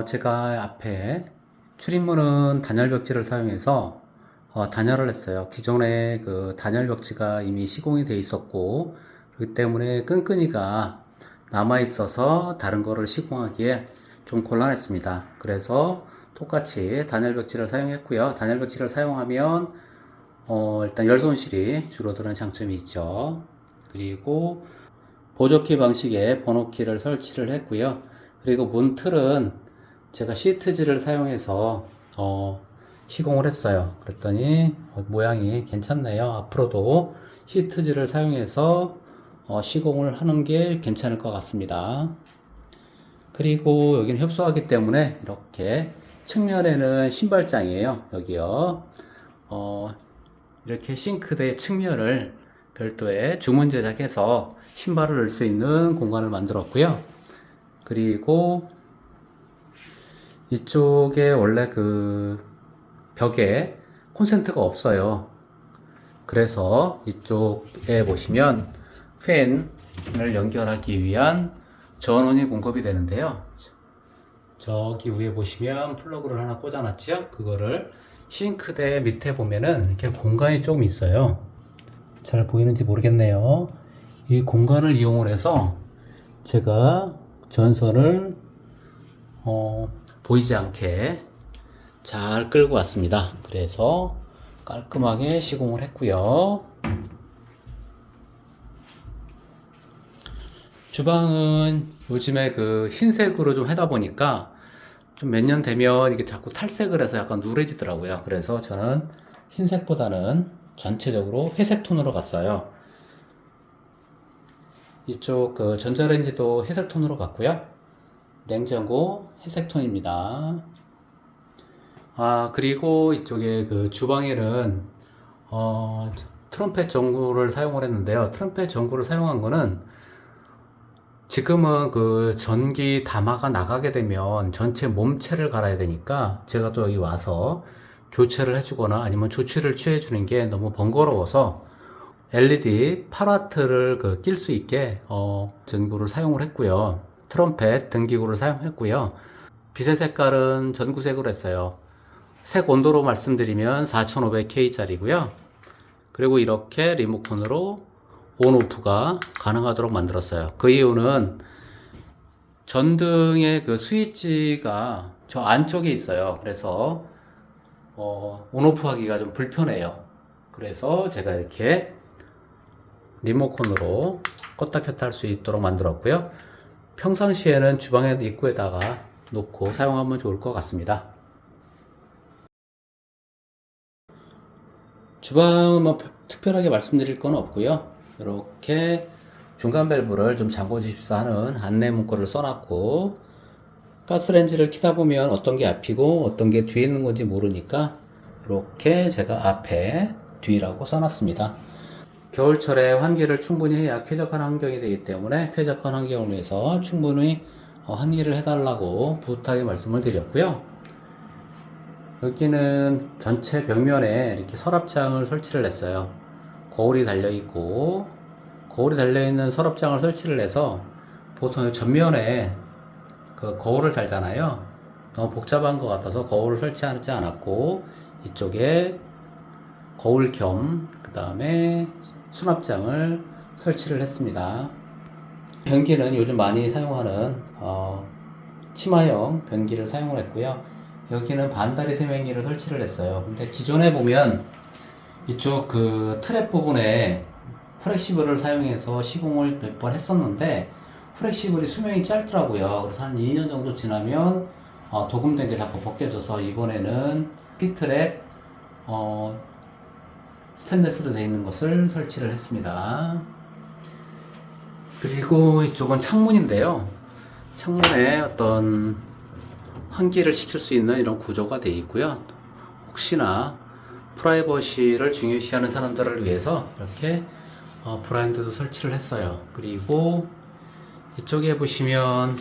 제가 앞에 출입문은 단열 벽지를 사용해서 단열을 했어요. 기존에 그 단열 벽지가 이미 시공이 돼 있었고, 그렇기 때문에 끈끈이가 남아 있어서 다른 거를 시공하기에 좀 곤란했습니다. 그래서 똑같이 단열 벽지를 사용했고요. 단열 벽지를 사용하면 일단 열 손실이 줄어드는 장점이 있죠. 그리고 보조키 방식의 번호키를 설치를 했고요. 그리고 문틀은 제가 시트지를 사용해서 시공을 했어요. 그랬더니 모양이 괜찮네요. 앞으로도 시트지를 사용해서 시공을 하는 게 괜찮을 것 같습니다. 그리고 여기는 협소하기 때문에 이렇게 측면에는 신발장이에요. 여기요. 이렇게 싱크대 측면을 별도의 주문 제작해서 신발을 넣을 수 있는 공간을 만들었고요. 그리고 이쪽에 원래 그 벽에 콘센트가 없어요. 그래서 이쪽에 보시면 팬을 연결하기 위한 전원이 공급이 되는데요. 저기 위에 보시면 플러그를 하나 꽂아놨죠. 그거를 싱크대 밑에 보면은 이렇게 공간이 조금 있어요. 잘 보이는지 모르겠네요. 이 공간을 이용을 해서 제가 전선을 보이지 않게 잘 끌고 왔습니다. 그래서 깔끔하게 시공을 했고요. 주방은 요즘에 그 흰색으로 좀 하다 보니까 좀 몇 년 되면 이게 자꾸 탈색을 해서 약간 누래지더라고요. 그래서 저는 흰색보다는 전체적으로 회색 톤으로 갔어요. 이쪽 그 전자레인지도 회색 톤으로 갔고요. 냉장고 회색 톤입니다. 그리고 이쪽에 그 주방에는 트럼펫 전구를 사용을 했는데요. 트럼펫 전구를 사용한 거는 지금은 그 전기 담화가 나가게 되면 전체 몸체를 갈아야 되니까 제가 또 여기 와서 교체를 해주거나 아니면 조치를 취해주는 게 너무 번거로워서 LED 8W를 낄 수 있게 전구를 사용을 했고요. 트럼펫 등기구를 사용했고요. 빛의 색깔은 전구색으로 했어요. 색 온도로 말씀드리면 4500K짜리고요. 그리고 이렇게 리모컨으로 온오프가 가능하도록 만들었어요. 그 이유는 전등의 그 스위치가 저 안쪽에 있어요. 그래서 온오프 하기가 좀 불편해요. 그래서 제가 이렇게 리모컨으로 껐다 켰다 할 수 있도록 만들었고요. 평상시에는 주방의 입구에다가 놓고 사용하면 좋을 것 같습니다. 주방은 뭐 특별하게 말씀드릴 건 없고요. 이렇게 중간 밸브를 좀 잠궈 주십사 하는 안내 문구를 써놨고, 가스레인지를 켜다 보면 어떤 게 앞이고 어떤 게 뒤에 있는 건지 모르니까 이렇게 제가 앞에 뒤라고 써놨습니다. 겨울철에 환기를 충분히 해야 쾌적한 환경이 되기 때문에 쾌적한 환경을 위해서 충분히 환기를 해달라고 부탁의 말씀을 드렸고요. 여기는 전체 벽면에 이렇게 서랍장을 설치를 했어요. 거울이 달려있고, 거울이 달려있는 서랍장을 설치를 해서 보통 전면에 그 거울을 달잖아요. 너무 복잡한 것 같아서 거울을 설치하지 않았고, 이쪽에 거울 겸 그 다음에 수납장을 설치를 했습니다. 변기는 요즘 많이 사용하는 치마형 변기를 사용을 했고요. 여기는 반다리 세면기를 설치를 했어요. 근데 기존에 보면 이쪽 그 트랩 부분에 프렉시블을 사용해서 시공을 몇 번 했었는데 프렉시블이 수명이 짧더라고요. 그래서 한 2년 정도 지나면 도금된 게 자꾸 벗겨져서 이번에는 P트랩 스테인리스로 되어 있는 것을 설치를 했습니다. 그리고 이쪽은 창문인데요. 창문에 어떤 환기를 시킬 수 있는 이런 구조가 되어 있고요. 혹시나 프라이버시를 중요시하는 사람들을 위해서 이렇게 블라인드도 설치를 했어요. 그리고 이쪽에 보시면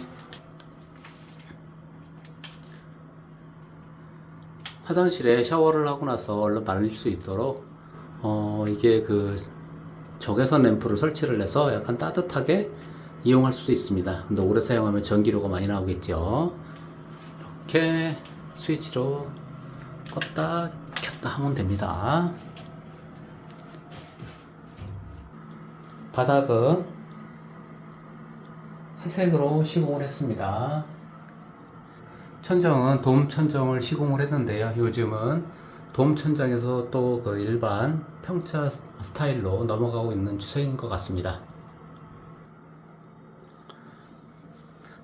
화장실에 샤워를 하고 나서 얼른 말릴 수 있도록 이게 그 적외선 램프를 설치를 해서 약간 따뜻하게 이용할 수 있습니다. 근데 오래 사용하면 전기료가 많이 나오겠죠. 이렇게 스위치로 껐다 켰다 하면 됩니다. 바닥은 회색으로 시공을 했습니다. 천정은 돔 천정을 시공을 했는데요. 요즘은 돔 천장에서 또 그 일반 평차 스타일로 넘어가고 있는 추세인 것 같습니다.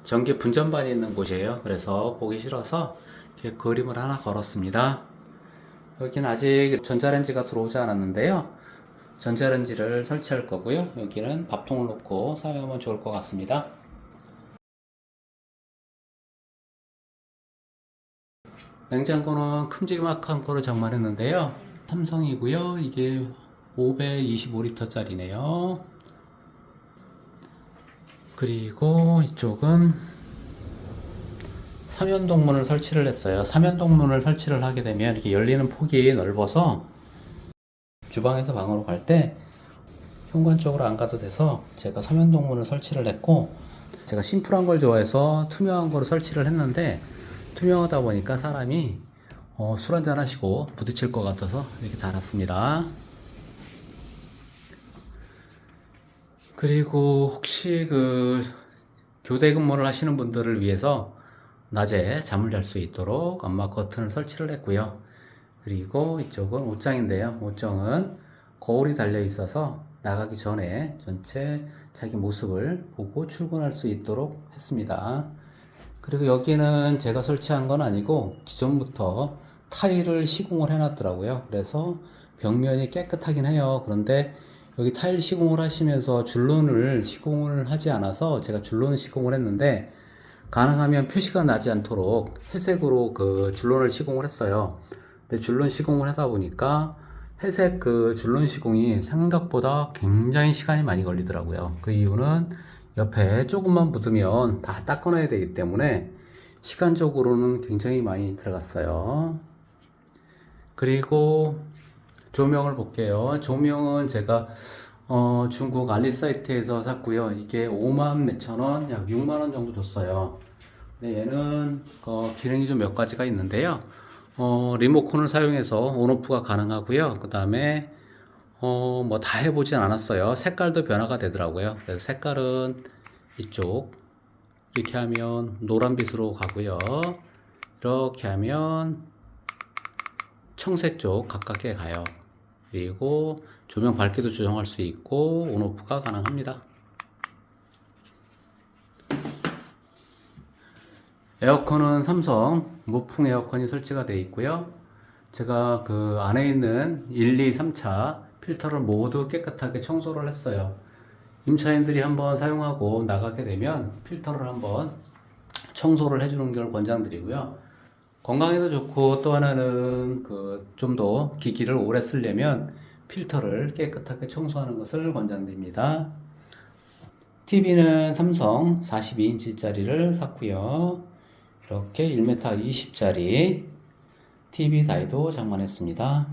전기 분전반이 있는 곳이에요. 그래서 보기 싫어서 이렇게 그림을 하나 걸었습니다. 여기는 아직 전자레인지가 들어오지 않았는데요. 전자레인지를 설치할 거고요. 여기는 밥통을 놓고 사용하면 좋을 것 같습니다. 냉장고는 큼지막한 거로 장만했는데요. 삼성이고요. 이게 525L 짜리네요. 그리고 이쪽은 삼연동문을 설치를 했어요. 삼연동문을 설치를 하게 되면 이렇게 열리는 폭이 넓어서 주방에서 방으로 갈 때 현관 쪽으로 안 가도 돼서 제가 삼연동문을 설치를 했고, 제가 심플한 걸 좋아해서 투명한 거로 설치를 했는데 투명하다 보니까 사람이 술 한잔 하시고 부딪힐 것 같아서 이렇게 달았습니다. 그리고 혹시 그 교대 근무를 하시는 분들을 위해서 낮에 잠을 잘 수 있도록 암막 커튼을 설치를 했고요. 그리고 이쪽은 옷장인데요. 옷장은 거울이 달려 있어서 나가기 전에 전체 자기 모습을 보고 출근할 수 있도록 했습니다. 그리고 여기는 제가 설치한 건 아니고 기존부터 타일을 시공을 해놨더라고요. 그래서 벽면이 깨끗하긴 해요. 그런데 여기 타일 시공을 하시면서 줄눈을 시공을 하지 않아서 제가 줄눈 시공을 했는데, 가능하면 표시가 나지 않도록 회색으로 그 줄눈을 시공을 했어요. 근데 줄눈 시공을 하다 보니까 회색 그 줄눈 시공이 생각보다 굉장히 시간이 많이 걸리더라고요. 그 이유는 옆에 조금만 묻으면 다 닦아놔야 되기 때문에 시간적으로는 굉장히 많이 들어갔어요. 그리고 조명을 볼게요. 조명은 제가 중국 알리 사이트에서 샀고요. 이게 5만 몇천 원, 약 6만 원 정도 줬어요. 근데 얘는 기능이 좀 몇 가지가 있는데요. 리모컨을 사용해서 온오프가 가능하고요. 그 다음에 뭐 다 해보진 않았어요. 색깔도 변화가 되더라고요. 그래서 색깔은 이쪽 이렇게 하면 노란빛으로 가고요. 이렇게 하면 청색 쪽 가깝게 가요. 그리고 조명 밝기도 조정할 수 있고 온오프가 가능합니다. 에어컨은 삼성 무풍 에어컨이 설치가 되어 있고요. 제가 그 안에 있는 1, 2, 3차 필터를 모두 깨끗하게 청소를 했어요. 임차인들이 한번 사용하고 나가게 되면 필터를 한번 청소를 해주는 걸 권장드리고요. 건강에도 좋고, 또 하나는 그 좀 더 기기를 오래 쓰려면 필터를 깨끗하게 청소하는 것을 권장드립니다. TV는 삼성 42인치짜리를 샀고요. 이렇게 1m 20짜리 TV 다이도 장만했습니다.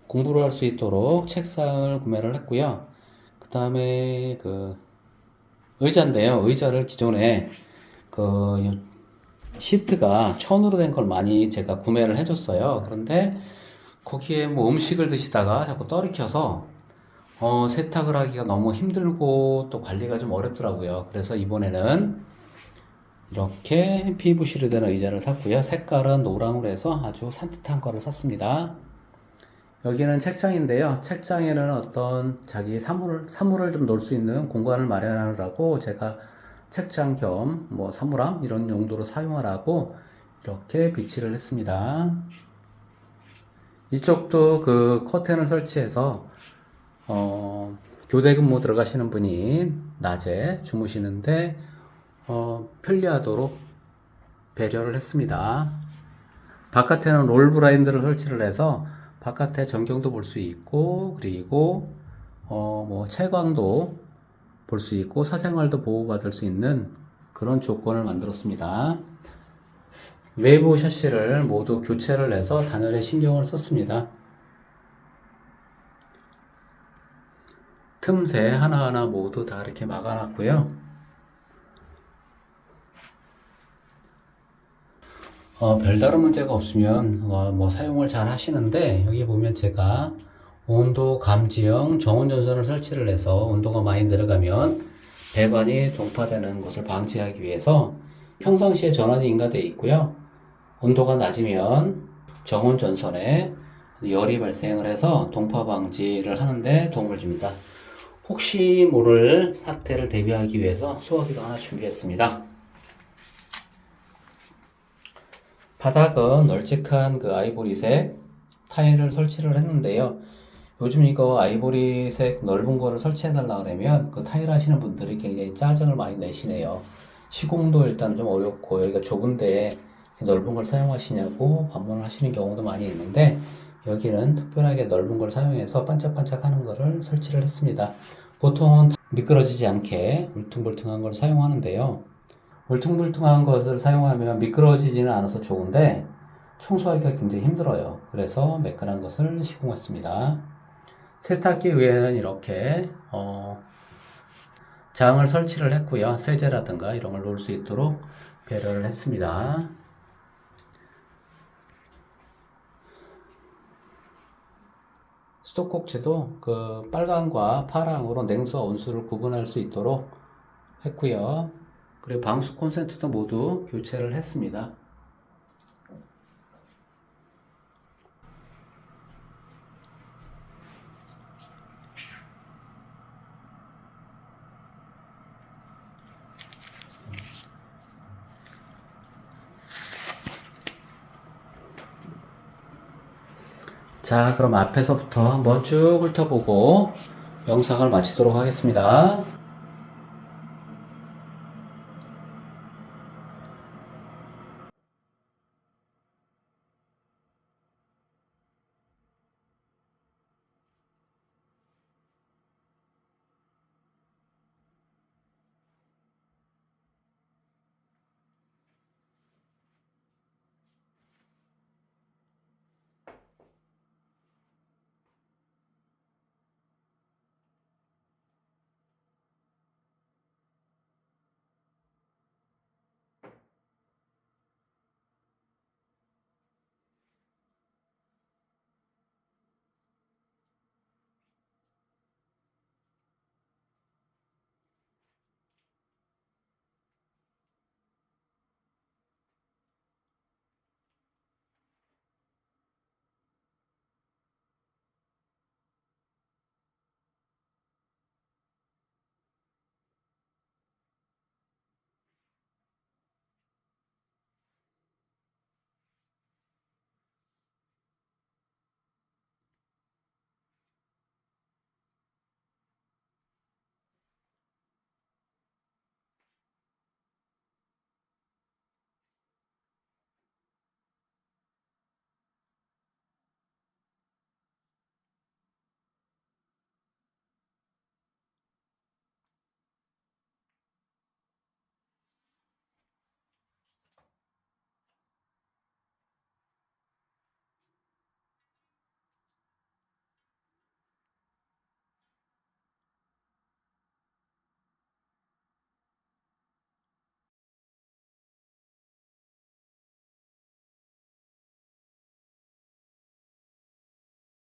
공부를 할 수 있도록 책상을 구매를 했고요. 그 다음에 그 의자인데요. 의자를 기존에 그 시트가 천으로 된 걸 많이 제가 구매를 해줬어요. 그런데 거기에 뭐 음식을 드시다가 자꾸 떨어져서 세탁을 하기가 너무 힘들고 또 관리가 좀 어렵더라고요. 그래서 이번에는 이렇게 PVC로 된 의자를 샀고요. 색깔은 노랑으로 해서 아주 산뜻한 거를 샀습니다. 여기는 책장인데요. 책장에는 어떤 자기 사물을 좀 놓을 수 있는 공간을 마련하느라고 제가 책장 겸 뭐 사물함 이런 용도로 사용하라고 이렇게 비치를 했습니다. 이쪽도 그 커튼을 설치해서 교대 근무 들어가시는 분이 낮에 주무시는데 편리하도록 배려를 했습니다. 바깥에는 롤 블라인드를 설치를 해서 바깥에 전경도 볼 수 있고, 그리고 뭐 채광도 볼 수 있고 사생활도 보호받을 수 있는 그런 조건을 만들었습니다. 외부 샤시를 모두 교체를 해서 단열에 신경을 썼습니다. 틈새 하나하나 모두 다 이렇게 막아놨고요. 별다른 문제가 없으면 뭐 사용을 잘 하시는데, 여기 보면 제가 온도 감지형 정온 전선을 설치를 해서 온도가 많이 내려가면 배관이 동파되는 것을 방지하기 위해서 평상시에 전원이 인가되어 있고요. 온도가 낮으면 정온 전선에 열이 발생을 해서 동파 방지를 하는데 도움을 줍니다. 혹시 모를 사태를 대비하기 위해서 소화기도 하나 준비했습니다. 바닥은 널찍한 그 아이보리색 타일을 설치를 했는데요. 요즘 이거 아이보리색 넓은 거를 설치해 달라 그러면 그 타일 하시는 분들이 굉장히 짜증을 많이 내시네요. 시공도 일단 좀 어렵고 여기가 좁은데 넓은 걸 사용하시냐고 반문을 하시는 경우도 많이 있는데, 여기는 특별하게 넓은 걸 사용해서 반짝반짝 하는 거를 설치를 했습니다. 보통은 미끄러지지 않게 울퉁불퉁한 걸 사용하는데요. 울퉁불퉁한 것을 사용하면 미끄러지지는 않아서 좋은데 청소하기가 굉장히 힘들어요. 그래서 매끈한 것을 시공했습니다. 세탁기 위에는 이렇게 장을 설치를 했고요. 세제라든가 이런 걸 놓을 수 있도록 배려를 했습니다. 수도꼭지도 그 빨강과 파랑으로 냉수와 온수를 구분할 수 있도록 했고요. 그리고 방수 콘센트도 모두 교체를 했습니다. 자, 그럼 앞에서부터 한번 쭉 훑어보고 영상을 마치도록 하겠습니다.